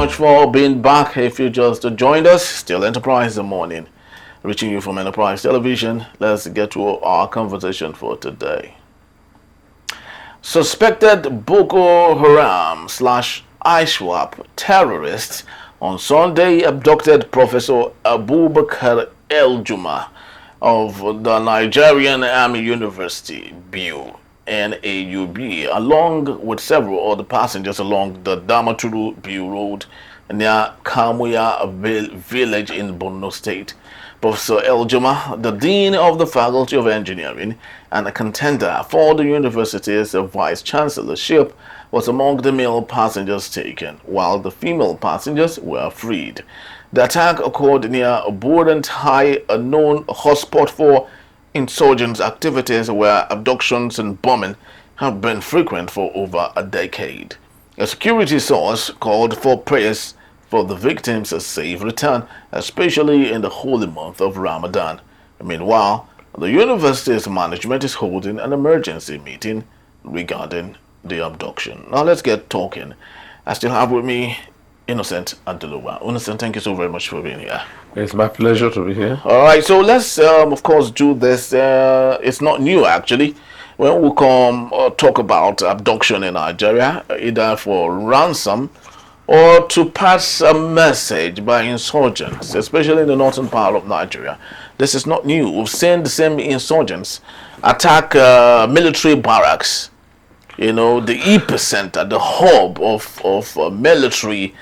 much for being back. If you just joined us, still Enterprise the morning, reaching you from Enterprise Television. Let's get to our conversation for today. Suspected Boko Haram / ISWAP terrorists on Sunday abducted Professor Abubakar Eljuma of the Nigerian Army University Biu, NAUB, along with several other passengers along the Damaturu-Biu road near Kamuya village in Borno State. Professor Eljuma, the Dean of the Faculty of Engineering and a contender for the university's Vice Chancellorship, was among the male passengers taken, while the female passengers were freed. The attack occurred near Buratai, a known hotspot for insurgent activities where abductions and bombing have been frequent for over a decade. A security source called for prayers for the victims' safe return, especially in the holy month of Ramadan. Meanwhile, the university's management is holding an emergency meeting regarding the abduction. Now let's get talking. I still have with me Innocent Adeluwa. Innocent, thank you so very much for being here. It's my pleasure to be here. All right, so let's of course do this. It's not new actually. When we come talk about abduction in Nigeria, either for ransom or to pass a message by insurgents, especially in the northern part of Nigeria. This is not new. We've seen the same insurgents attack military barracks, you know, the epicenter, the hub of military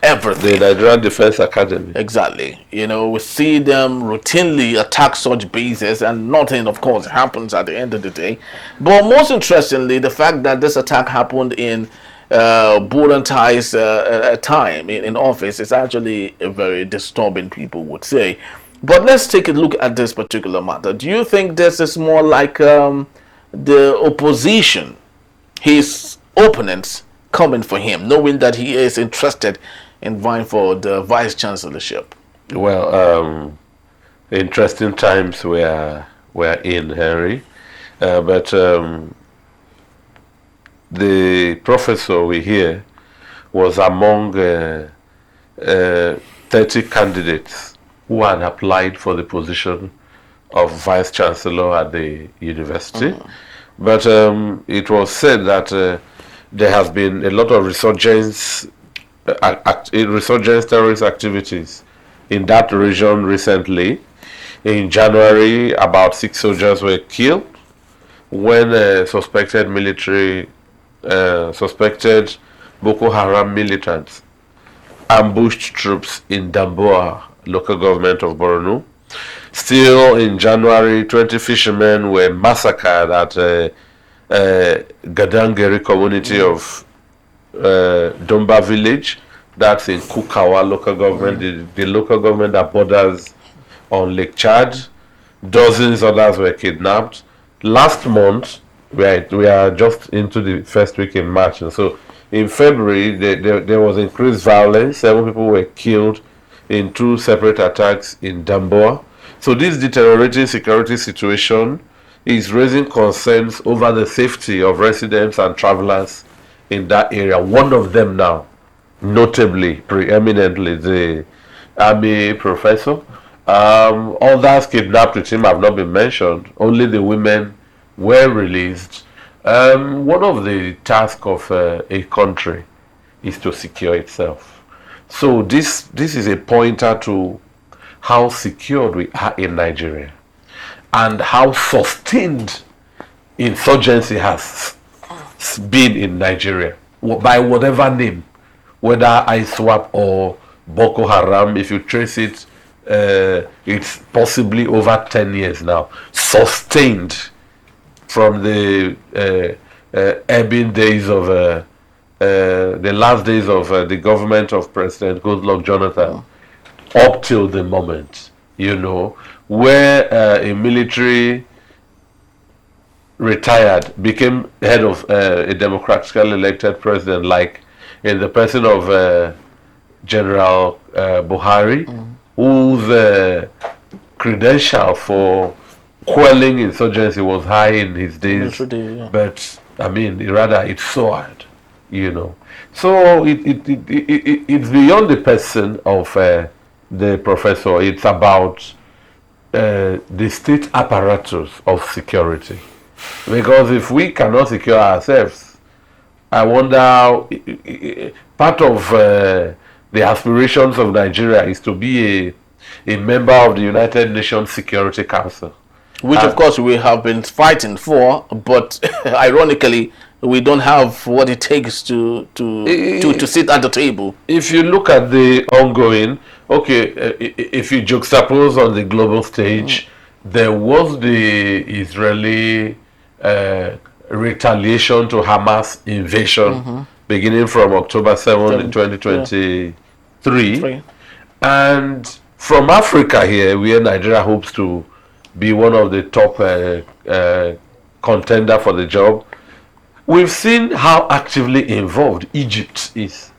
everything. The Nigerian Defense Academy. Exactly. You know, we see them routinely attack such bases and nothing, of course, happens at the end of the day. But most interestingly, the fact that this attack happened in Buratai's time in office is actually a very disturbing, people would say. But let's take a look at this particular matter. Do you think this is more like the opposition, his opponents coming for him, knowing that he is interested in vying for the vice chancellorship? Well, interesting times we're in, Henry. But the professor we hear was among 30 candidates who had applied for the position of vice chancellor at the university. But it was said that there has been a lot of resurgence terrorist activities in that region recently. In January, about 6 soldiers were killed when suspected Boko Haram militants ambushed troops in Damboa, local government of Borno. Still in January, 20 fishermen were massacred at Gadangeri community of Domba village. That's in Kukawa local government, the local government that borders on Lake Chad. Dozens others were kidnapped. Last month, we are just into the first week in March, and so in February there was increased violence. 7 people were killed in 2 separate attacks in Damboa. So this deteriorating security situation is raising concerns over the safety of residents and travelers in that area. One of them now, notably, preeminently, the army professor. Others kidnapped with him have not been mentioned. Only the women were released. One of the tasks of a country is to secure itself. So this is a pointer to how secured we are in Nigeria and how sustained insurgency has been in Nigeria by whatever name, whether ISWAP or Boko Haram. If you trace it, it's possibly over 10 years now, sustained from the ebbing days of the last days of the government of President Goodluck Jonathan up till the moment, you know, where a military retired became head of a democratically elected president, like in the person of General Buhari, whose credential for quelling insurgency was high in his days, but I mean, rather it soared you know. So it's beyond the person of the professor. It's about the state apparatus of security. Because if we cannot secure ourselves, I wonder how part of the aspirations of Nigeria is to be a member of the United Nations Security Council. Which, of course, we have been fighting for, but ironically, we don't have what it takes to sit at the table. If you look at the ongoing, if you juxtapose on the global stage, there was the Israeli retaliation to Hamas invasion beginning from October 7, 2023. And from Africa here, where Nigeria hopes to be one of the top contender for the job, we've seen how actively involved Egypt is,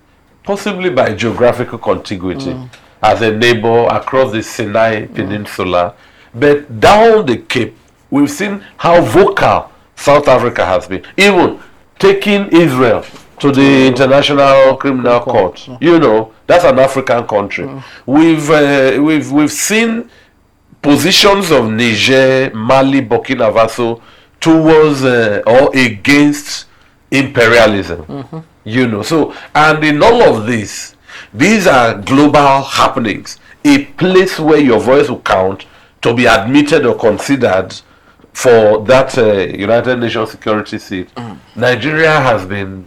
possibly by geographical contiguity, as a neighbor across the Sinai Peninsula. But down the Cape, we've seen how vocal South Africa has been, even taking Israel to the International Criminal Court. You know, that's an African country. We've seen positions of Niger, Mali, Burkina Faso towards or against imperialism. You know, so, and in all of this, these are global happenings, a place where your voice will count to be admitted or considered for that United Nations security seat. Nigeria has been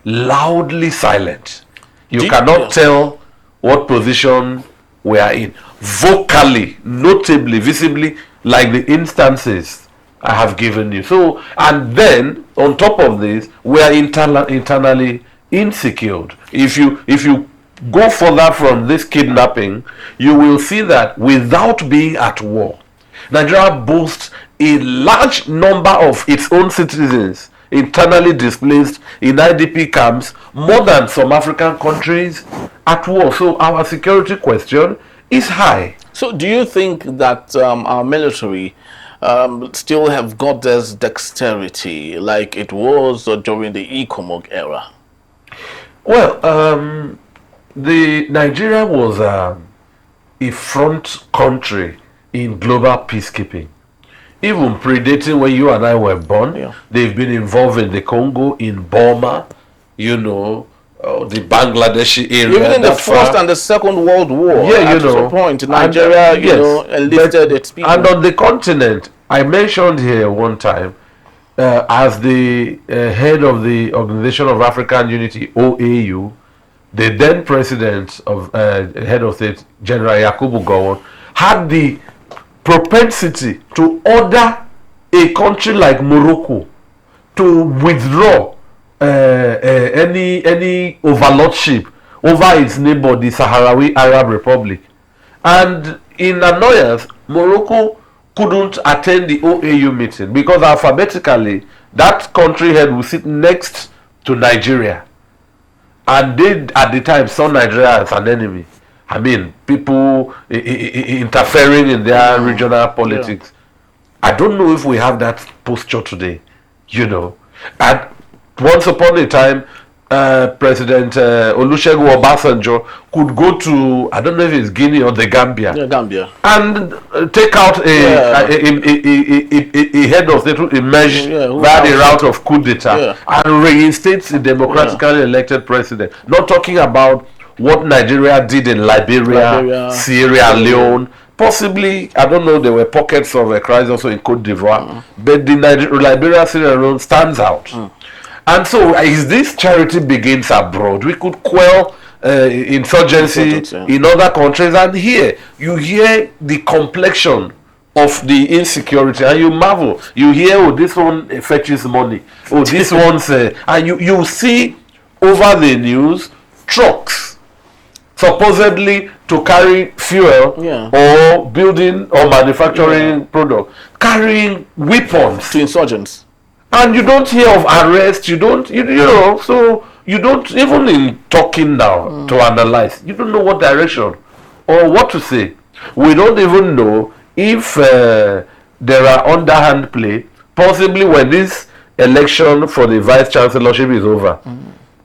loudly silent. You cannot tell what position we are in. Vocally, notably, visibly, like the instances I have given you. So, and then on top of this, we are internally insecure. If you go further from this kidnapping, you will see that without being at war, Nigeria boasts a large number of its own citizens internally displaced in IDP camps, more than some African countries at war. So our security question is high. So do you think that our military still have got this dexterity like it was during the ECOMOG era? Well, the Nigeria was a front country in global peacekeeping. Even predating when you and I were born, they've been involved in the Congo, in Burma, you know, the Bangladeshi area. Even in the First and the Second World War, at some point, Nigeria, enlisted its people. And on the continent, I mentioned here one time, as the head of the Organization of African Unity, OAU, the then president of head of state, General Yakubu Gowon, had the propensity to order a country like Morocco to withdraw any overlordship over its neighbor, the Sahrawi Arab Republic. And in annoyance, Morocco couldn't attend the OAU meeting because alphabetically that country head will sit next to Nigeria. And they, at the time, saw Nigeria as an enemy. I mean, people interfering in their regional politics. I don't know if we have that posture today, you know. And once upon a time, President Olusegun Obasanjo could go to, I don't know if it's Guinea or the Gambia, and take out a head of state who emerged via the route of coup d'etat and reinstate the democratically elected president. Not talking about what Nigeria did in Liberia, Sierra Leone, possibly, I don't know, there were pockets of a crisis also in Cote d'Ivoire, but the Liberia, Sierra Leone stands out. And so, as this charity begins abroad, we could quell insurgency in other countries, and here, you hear the complexion of the insecurity, and you marvel. You hear, oh, this one fetches money, oh, this one's, and you see over the news, trucks, supposedly to carry fuel or building or manufacturing product, carrying weapons to insurgents. And you don't hear of arrest, you know, so you don't, even in talking now to analyze, you don't know what direction or what to say. We don't even know if there are underhand play, possibly when this election for the vice chancellorship is over,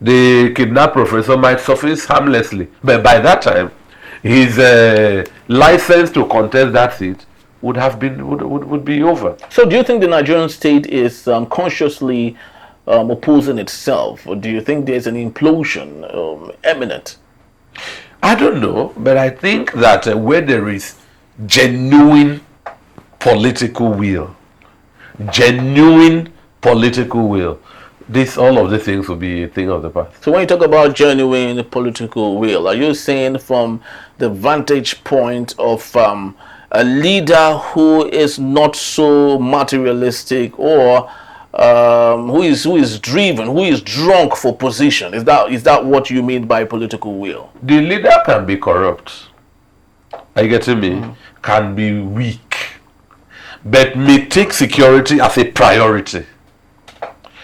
the kidnapped professor might surface harmlessly. But by that time, his license to contest that seat would have been would be over. So do you think the Nigerian state is consciously opposing itself, or do you think there's an implosion imminent? I don't know, but I think that where there is genuine political will, all of these things will be a thing of the past. So when you talk about genuine political will, are you saying from the vantage point of a leader who is not so materialistic, or who is driven, who is drunk for position? Is that what you mean by political will? The leader can be corrupt. Are you getting me? Can be weak, but may take security as a priority.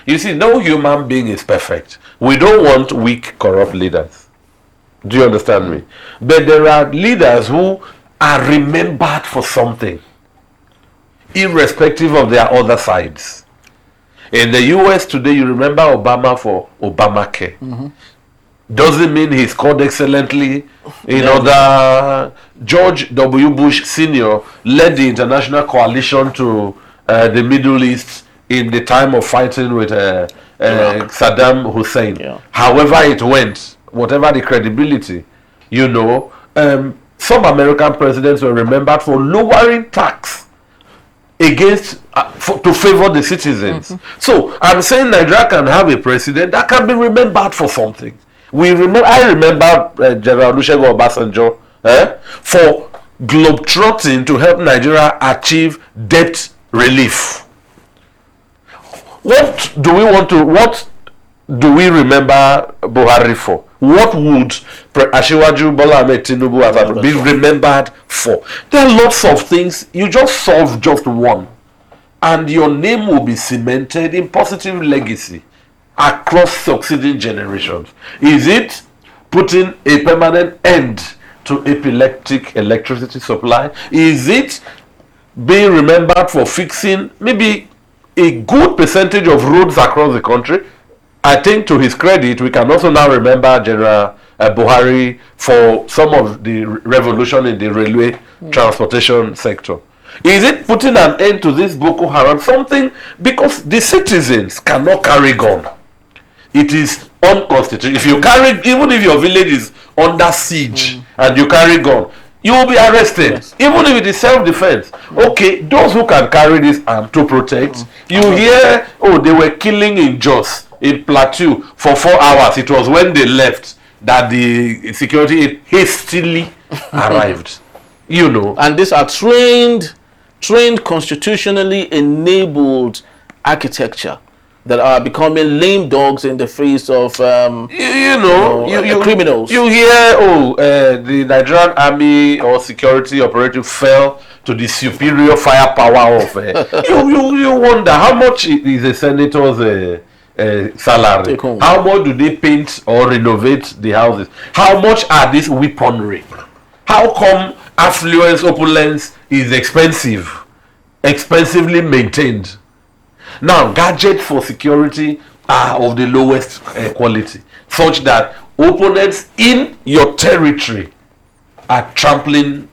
You see, no human being is perfect. We don't want weak, corrupt leaders. Do you understand me? But there are leaders who are remembered for something, irrespective of their other sides. In the US today, you remember Obama for Obamacare. Doesn't mean he scored excellently in other. George W. Bush Sr. led the international coalition to the Middle East in the time of fighting with Saddam Hussein. Yeah. However it went, whatever the credibility, some American presidents were remembered for lowering tax against to favor the citizens. So I'm saying Nigeria can have a president that can be remembered for something. I remember General Olusegun Obasanjo for globetrotting to help Nigeria achieve debt relief. What do we remember Buhari for? What would Asiwaju Bola Ahmed Tinubu be remembered for? There are lots of things. You just solve just one, and your name will be cemented in positive legacy across succeeding generations. Is it putting a permanent end to epileptic electricity supply? Is it being remembered for fixing maybe a good percentage of roads across the country? I think to his credit, we can also now remember General Buhari for some of the revolution in the railway transportation sector. Is it putting an end to this Boko Haram? Something, because the citizens cannot carry gun. It is unconstitutional. If you carry, even if your village is under siege and you carry gun, you will be arrested. Yes. Even if it is self-defense. Okay, those who can carry this arm to protect, you hear, they were killing in Jos, in Plateau for 4 hours. It was when they left that the security hastily arrived. And these are trained constitutionally enabled architecture that are becoming lame dogs in the face of criminals. You hear, the Nigerian Army or security operative fell to the superior firepower of. You wonder how much is a senator's salary? How much do they paint or renovate the houses? How much are these weaponry? How come affluence, opulence is expensively maintained? Now, gadgets for security are of the lowest quality, such that opponents in your territory are trampling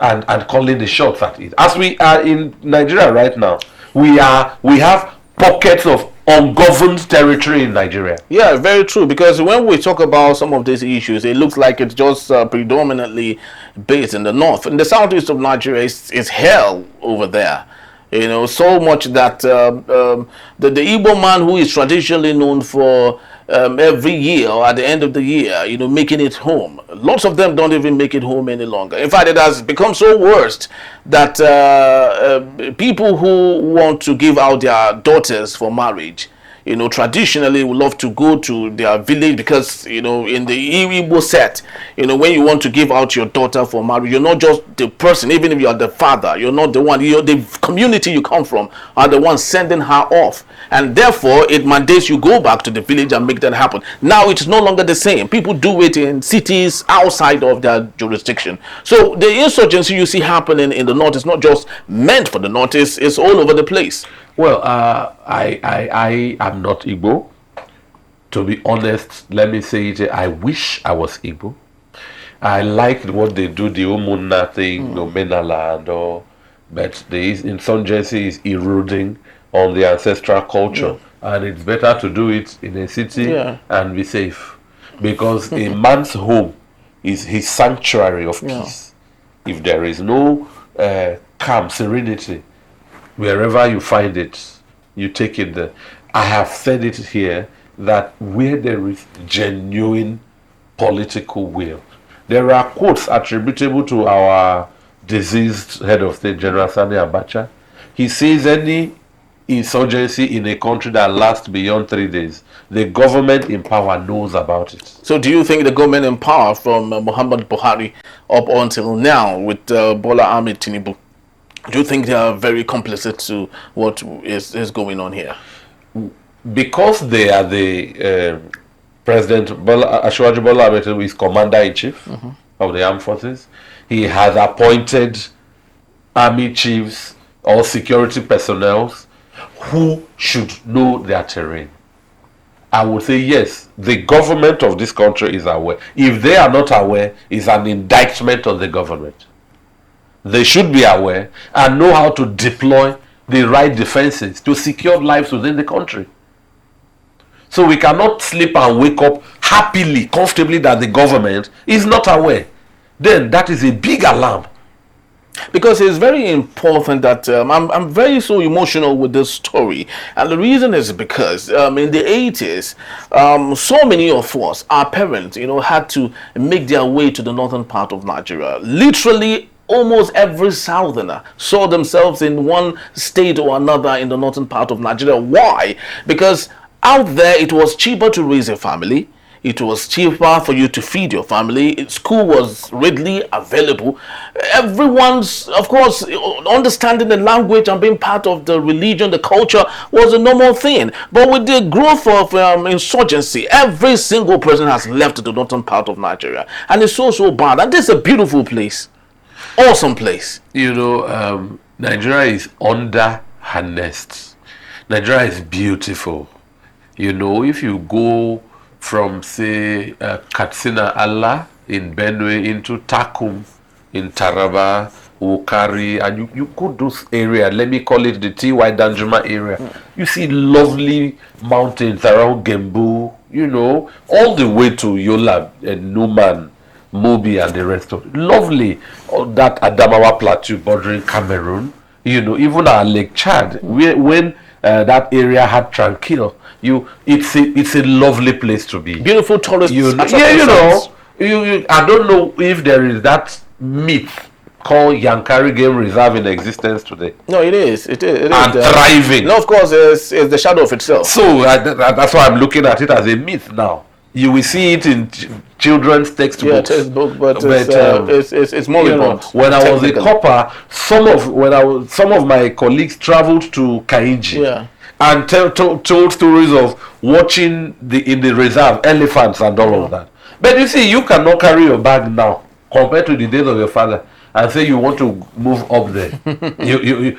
and calling the shots at it. As we are in Nigeria right now, we have pockets of ungoverned territory in Nigeria. Yeah, very true. Because when we talk about some of these issues, it looks like it's just predominantly based in the north. In the southeast of Nigeria, it's hell over there. So much that the Igbo man, who is traditionally known for every year or at the end of the year, making it home, lots of them don't even make it home any longer. In fact, it has become so worst that people who want to give out their daughters for marriage, traditionally would love to go to their village, because, in the Igbo set, when you want to give out your daughter for marriage, you're not just the person, even if you are the father, you're not the one, the community you come from are the ones sending her off. And therefore, it mandates you go back to the village and make that happen. Now, it's no longer the same. People do it in cities outside of their jurisdiction. So the insurgency you see happening in the north is not just meant for the north, it's all over the place. Well, I am not Igbo. To be honest, let me say it. I wish I was Igbo. I like what they do, the Umunna thing, the Menala and all. But the insurgency is eroding on the ancestral culture. And it's better to do it in a city and be safe. Because a man's home is his sanctuary of peace. If there is no calm, serenity, wherever you find it, you take it there. I have said it here that where there is genuine political will, there are quotes attributable to our deceased head of state, General Sani Abacha. He says any insurgency in a country that lasts beyond 3 days, the government in power knows about it. So do you think the government in power from Muhammad Buhari up until now with Bola Ahmed Tinubu, do you think they are very complicit to what is going on here? Because they are the President Ashwaji Bola Ahmed Tinubu is Commander-in-Chief of the Armed Forces. He has appointed army chiefs or security personnel who should know their terrain. I would say yes, the government of this country is aware. If they are not aware, it's an indictment on the government. They should be aware and know how to deploy the right defenses to secure lives within the country. So we cannot sleep and wake up happily, comfortably that the government is not aware. Then that is a big alarm. Because it's very important that I'm very so emotional with this story, and the reason is because in the 80s, so many of us, our parents, had to make their way to the northern part of Nigeria. Literally, almost every southerner saw themselves in one state or another in the northern part of Nigeria. Why? Because out there it was cheaper to raise a family. It was cheaper for you to feed your family. School was readily available. Everyone's, of course, understanding the language and being part of the religion, the culture was a normal thing. But with the growth of insurgency, every single person has left the northern part of Nigeria. And it's so bad. And this is a beautiful place. Awesome place. Nigeria is under her nest. Nigeria is beautiful. If you go from, say, Katsina Allah in Benue into Takum in Taraba, Wukari, and you go those areas, let me call it the T.Y. Danjuma area. You see lovely mountains around Gembu, all the way to Yola and Numan, Mobi and the rest of it. Lovely. That Adamawa Plateau bordering Cameroon, even our Lake Chad, when that area had tranquil. It's a lovely place to be. Beautiful tourist. I don't know if there is that myth called Yankari Game Reserve in existence today. No, it is. It is. And thriving. No, of course, it's the shadow of itself. So that's why I'm looking at it as a myth now. You will see it in children's textbooks. Yeah, textbook, but it's more important. When I was a copper, some of my colleagues traveled to Kainji. And told stories of watching in the reserve elephants and all of that. But you see, you cannot carry your bag now compared to the days of your father and say you want to move up there.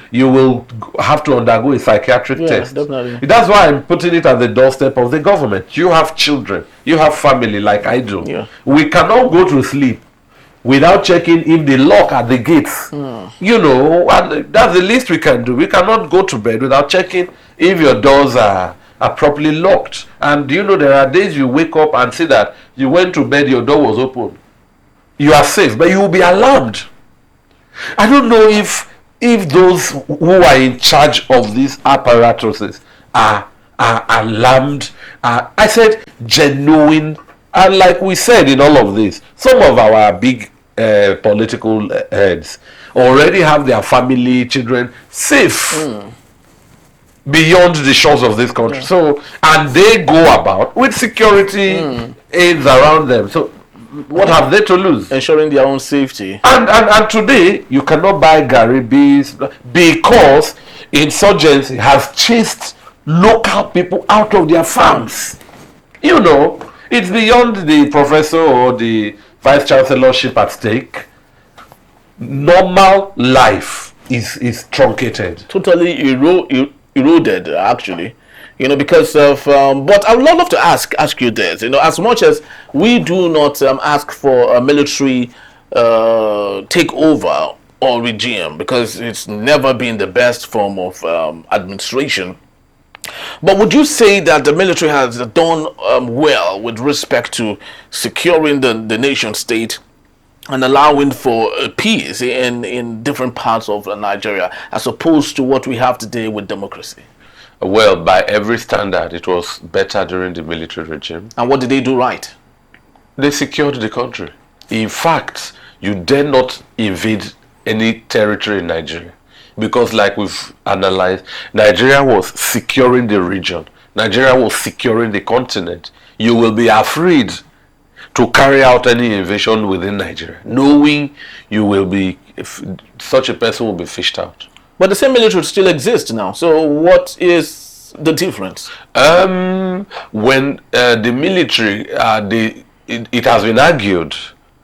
you will have to undergo a psychiatric test. Definitely. That's why I'm putting it at the doorstep of the government. You have children, you have family like I do. We cannot go to sleep without checking if the lock at the gates. And that's the least we can do. We cannot go to bed without checking if your doors are properly locked. And there are days you wake up and see that you went to bed, your door was open. You are safe, but you will be alarmed. I don't know if those who are in charge of these apparatuses are alarmed. I said genuine. And like we said in all of this, some of our big political heads already have their family, children safe beyond the shores of this country. So, and they go about with security aids around them. So, what have they to lose? Ensuring their own safety. And today, you cannot buy Garibis because insurgency has chased local people out of their farms. It's beyond the professor or the vice chancellorship at stake. Normal life is truncated. Totally eroded, actually. Because of, but I would love to ask you this, as much as we do not ask for a military takeover or regime, because it's never been the best form of administration. But would you say that the military has done well with respect to securing the nation state and allowing for peace in different parts of Nigeria, as opposed to what we have today with democracy? Well, by every standard, it was better during the military regime. And what did they do right? They secured the country. In fact, you dare not invade any territory in Nigeria. Because like we've analyzed, Nigeria was securing the region. Nigeria was securing the continent. You will be afraid to carry out any invasion within Nigeria, knowing you will be, if such a person will be fished out. But the same military still exists now. So what is the difference? When the military, it has been argued,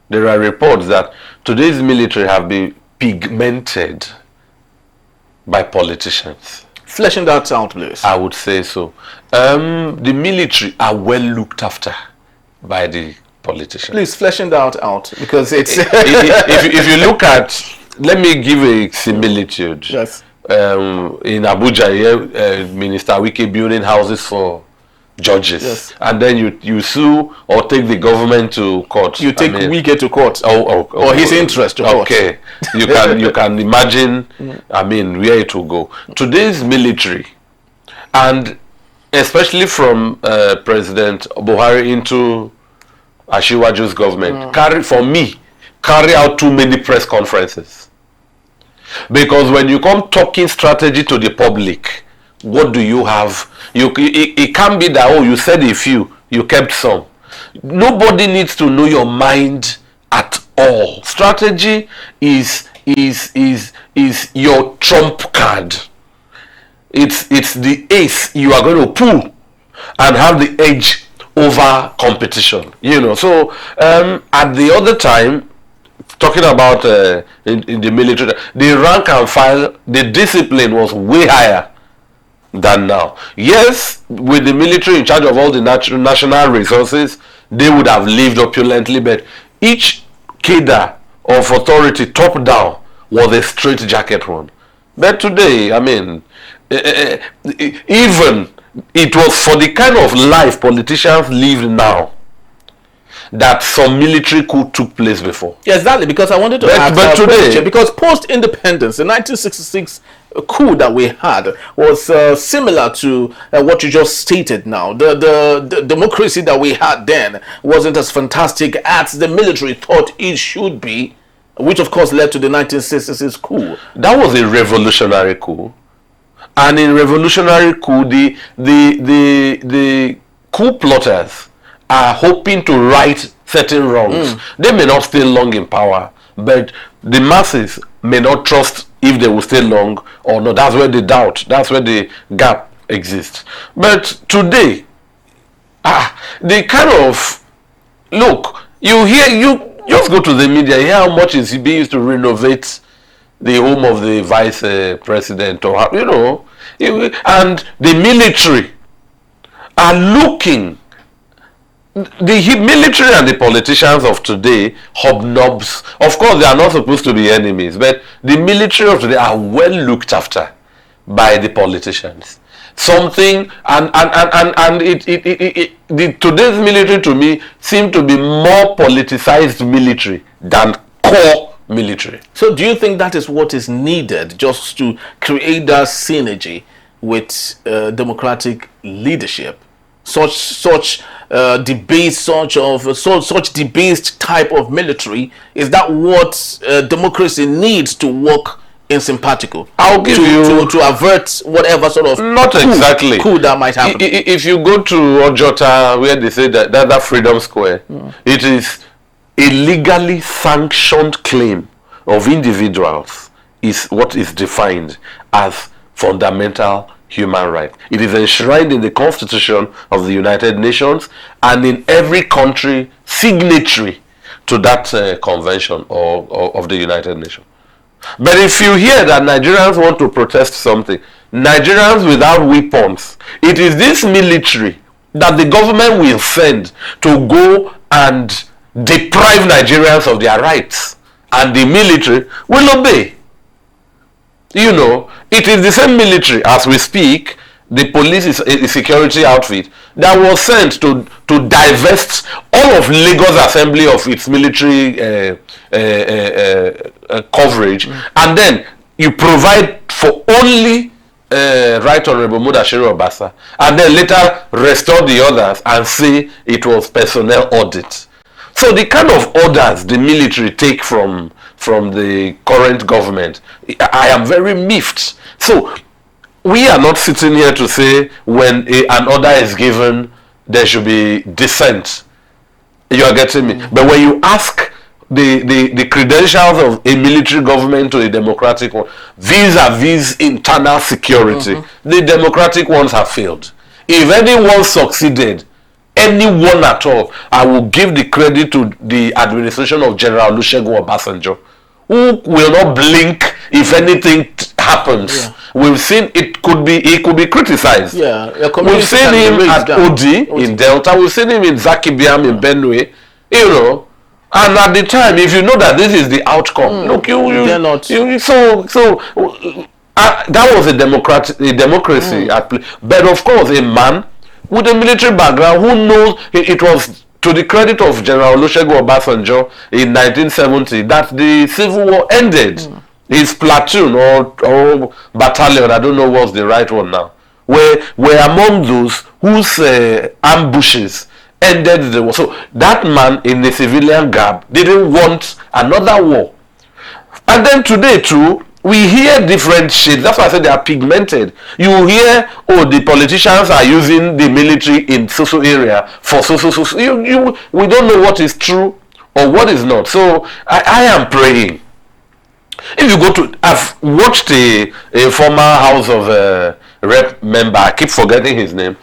there are reports that today's military have been pigmented by politicians. Fleshing that out, please. I would say so. The military are well looked after by the politicians. Please, fleshing that out, because it's... if you look at... Let me give a similitude. Yes. In Abuja, here, Minister Wike building houses for judges. Yes. And then you sue or take the government to court. You take Wike to court. Or his interest to court. Okay. You can imagine, where it will go. Today's military, and especially from President Buhari into Ashiwaju's government, carry out too many press conferences. Because when you come talking strategy to the public, what do you have? It can't be that, you said a few, you kept some. Nobody needs to know your mind at all. Strategy is your trump card. It's the ace you are going to pull and have the edge over competition. So at the other time, talking about in the military, the rank and file, the discipline was way higher than now. Yes, with the military in charge of all the national resources, they would have lived opulently, but each cadre of authority, top down, was a straight jacket one. But today, even it was for the kind of life politicians live now that some military coup took place before. Yeah, exactly, because I wanted to ask but today, because post-independence, the 1966 coup that we had was similar to what you just stated now. The democracy that we had then wasn't as fantastic as the military thought it should be, which of course led to the 1966 coup. That was a revolutionary coup. And in revolutionary coup, the coup plotters are hoping to right certain wrongs. They may not stay long in power, but the masses may not trust if they will stay long or not. That's where the doubt, that's where the gap exists. But today, they kind of, look, you just go to the media, hear how much is being used to renovate the home of the vice president, or and the military are looking. The military and the politicians of today, hobnobs, of course they are not supposed to be enemies, but the military of today are well looked after by the politicians. Something today's military to me seem to be more politicized military than core military. So do you think that is what is needed just to create that synergy with democratic leadership? Such debased type of military, is that what democracy needs to work in simpatico? I'll give you to avert whatever sort of coup that might happen. If you go to Ojota, where they say that Freedom Square, it is a legally sanctioned claim of individuals is what is defined as fundamental human right. It is enshrined in the Constitution of the United Nations and in every country signatory to that convention or of the United Nations. But if you hear that Nigerians want to protest something, Nigerians without weapons, it is this military that the government will send to go and deprive Nigerians of their rights, and the military will obey. You know, it is the same military as we speak. The police is a security outfit that was sent to divest all of Lagos Assembly of its military coverage, and then you provide for only Right Honorable Mudashiru Obasa, and then later restore the others and say it was personnel audit. So the kind of orders the military take from the current government, I am very miffed. So we are not sitting here to say when an order is given, there should be dissent. You are getting me? But when you ask the credentials of a military government to a democratic one, vis-a-vis internal security, the democratic ones have failed. If anyone succeeded, anyone at all, I will give the credit to the administration of General Olusegun Obasanjo, who will not blink if anything happens. Yeah. We've seen he could be criticized. Yeah, we've seen him at Odi in Delta. We've seen him in Zakibiam in Benue. You know, and at the time, if you know that this is the outcome, look, that was a democracy at play. But of course, a man with a military background who knows it was to the credit of General Olusegun Obasanjo in 1970 that the Civil War ended. His platoon or battalion, I don't know what's the right one now, were among those whose ambushes ended the war. So that man in the civilian garb didn't want another war. And then today too, we hear different shades. That's why I said they are pigmented. You hear, oh, the politicians are using the military in social area for so. We don't know what is true or what is not. So I am praying. If you go to, I've watched a former House of Rep member, I keep forgetting his name,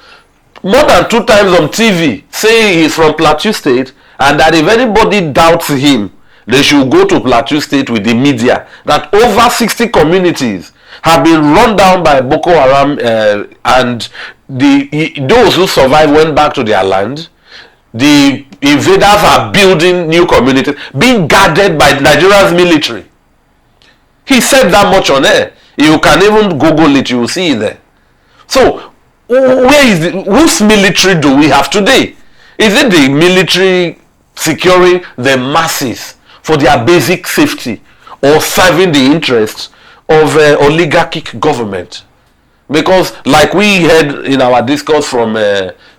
more than 2 times on TV saying he's from Plateau State, and that if anybody doubts him, they should go to Plateau State with the media, that over 60 communities have been run down by Boko Haram, and those who survived went back to their land. The invaders are building new communities, being guarded by Nigeria's military. He said that much on air. You can even Google it, you will see it there. So, whose military do we have today? Is it the military securing the masses for their basic safety, or serving the interests of oligarchic government? Because like we heard in our discourse from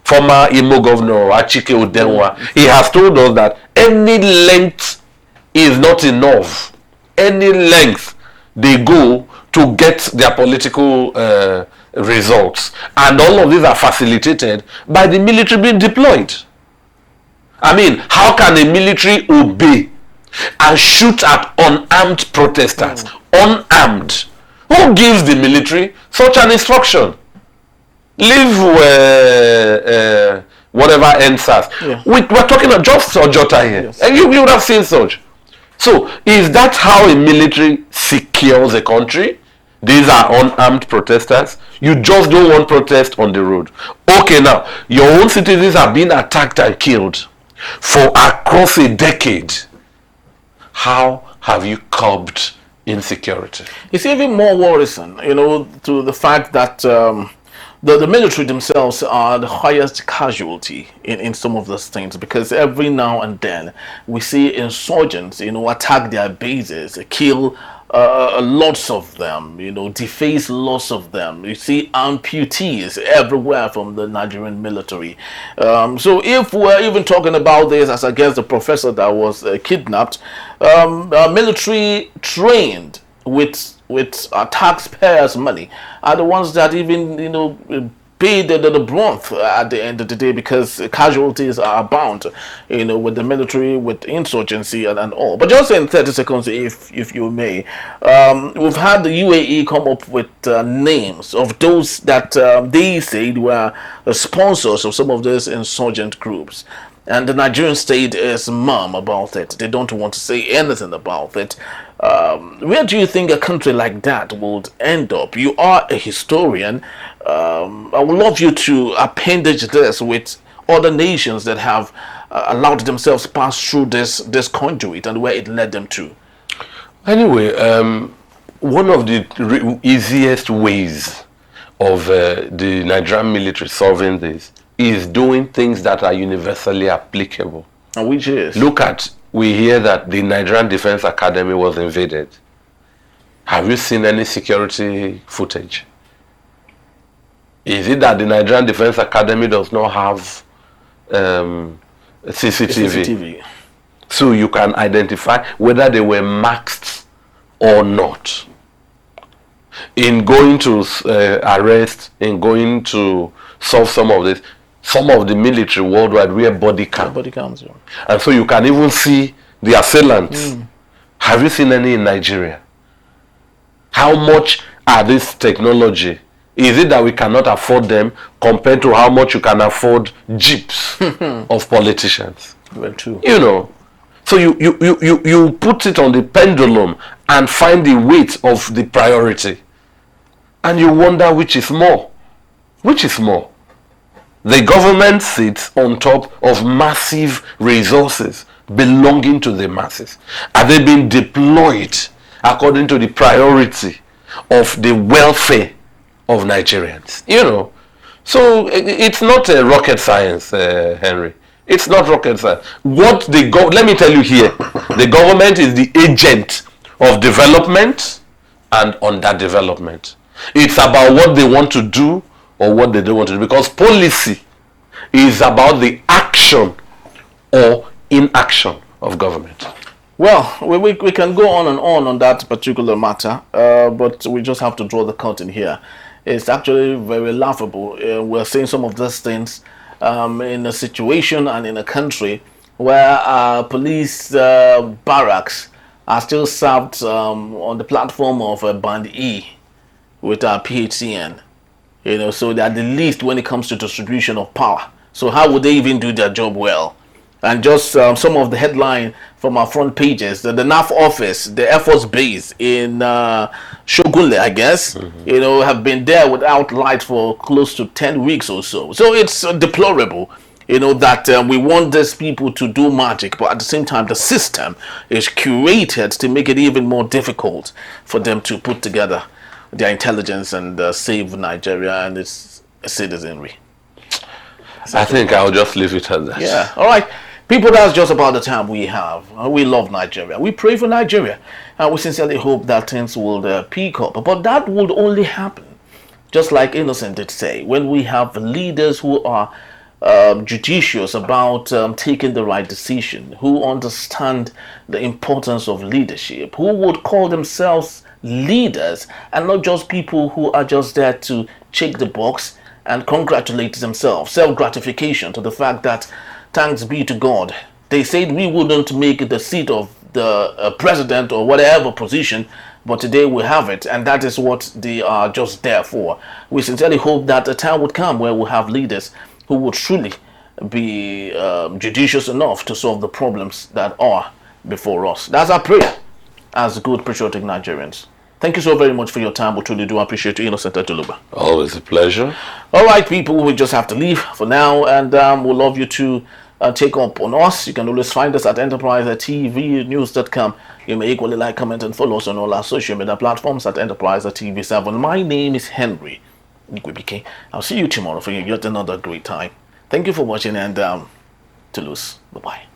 former Imo Governor Achike Udenwa, he has told us that any length is not enough. Any length they go to get their political results, and all of these are facilitated by the military being deployed. I mean, how can a military obey and shoot at unarmed protesters? Unarmed. Who gives the military such an instruction? Leave whatever NSAS. Yeah. We're talking about just Ojota here. Yes. And you would have seen such. So, is that how a military secures a country? These are unarmed protesters. You just don't want protest on the road. Okay, now, your own citizens are being attacked and killed for across a decade. How have you curbed insecurity? It's even more worrisome, to the fact that the military themselves are the highest casualty in some of those things, because every now and then we see insurgents, attack their bases, kill lots of them, deface lots of them. You see amputees everywhere from the Nigerian military. So if we're even talking about this as against the professor that was kidnapped, military trained with taxpayers' money are the ones that even pay the brunt at the end of the day, because casualties are abound, with the military, with insurgency and all. But just in 30 seconds, if you may, we've had the UAE come up with names of those that they said were sponsors of some of these insurgent groups. And the Nigerian state is mum about it. They don't want to say anything about it. Where do you think a country like that would end up? You are a historian. I would love you to appendage this with other nations that have allowed themselves pass through this conduit and where it led them to. Anyway, one of the easiest ways of the Nigerian military solving this is doing things that are universally applicable. And which is? Look at, we hear that the Nigerian Defense Academy was invaded. Have you seen any security footage? Is it that the Nigerian Defense Academy does not have CCTV? So you can identify whether they were masked or not. In going to arrest, in going to solve some of this, some of the military worldwide wear body cam. Body cams, yeah. And so you can even see the assailants. Have you seen any in Nigeria? How much are this technology? Is it that we cannot afford them compared to how much you can afford jeeps of politicians? Well, true. You know. So you put it on the pendulum and find the weight of the priority. And you wonder which is more. Which is more? The government sits on top of massive resources belonging to the masses. Are they being deployed according to the priority of the welfare of Nigerians? You know. So it's not a rocket science, Henry. It's not rocket science. What the let me tell you here, the government is the agent of development and underdevelopment. It's about what they want to do or what they don't want to do, because policy is about the action or inaction of government. Well, we can go on that particular matter, but we just have to draw the curtain here. It's actually very laughable. We're seeing some of these things in a situation and in a country where police barracks are still served on the platform of Band E with our PHCN. You know, so they're the least when it comes to distribution of power. So how would they even do their job well? And just some of the headline from our front pages: the NAF office, the Air Force base in Shogunle, I guess, you know, have been there without light for close to 10 weeks or so. So it's deplorable, you know, that we want these people to do magic, but at the same time, the system is curated to make it even more difficult for them to put together their intelligence and save Nigeria and its citizenry. I think I'll just leave it at that. Yeah. All right. People, that's just about the time we have. We love Nigeria. We pray for Nigeria. And we sincerely hope that things will pick up. But that would only happen, just like Innocent did say, when we have leaders who are judicious about taking the right decision, who understand the importance of leadership, who would call themselves leaders and not just people who are just there to check the box and congratulate themselves. Self-gratification to the fact that, thanks be to God, they said we wouldn't make the seat of the president or whatever position, but today we have it, and that is what they are just there for. We sincerely hope that a time would come where we'll have leaders who would truly be judicious enough to solve the problems that are before us. That's our prayer as good patriotic Nigerians. Thank you so very much for your time. We truly do appreciate you, Innocent Ejuluba. Always a pleasure. All right, people, we just have to leave for now, and we'll love you to take up on us. You can always find us at enterprisetvnews.com. You may equally like, comment, and follow us on all our social media platforms at enterprisetv7. My name is Henry Igwebike. I'll see you tomorrow for yet another great time. Thank you for watching, and Toulouse. Bye-bye.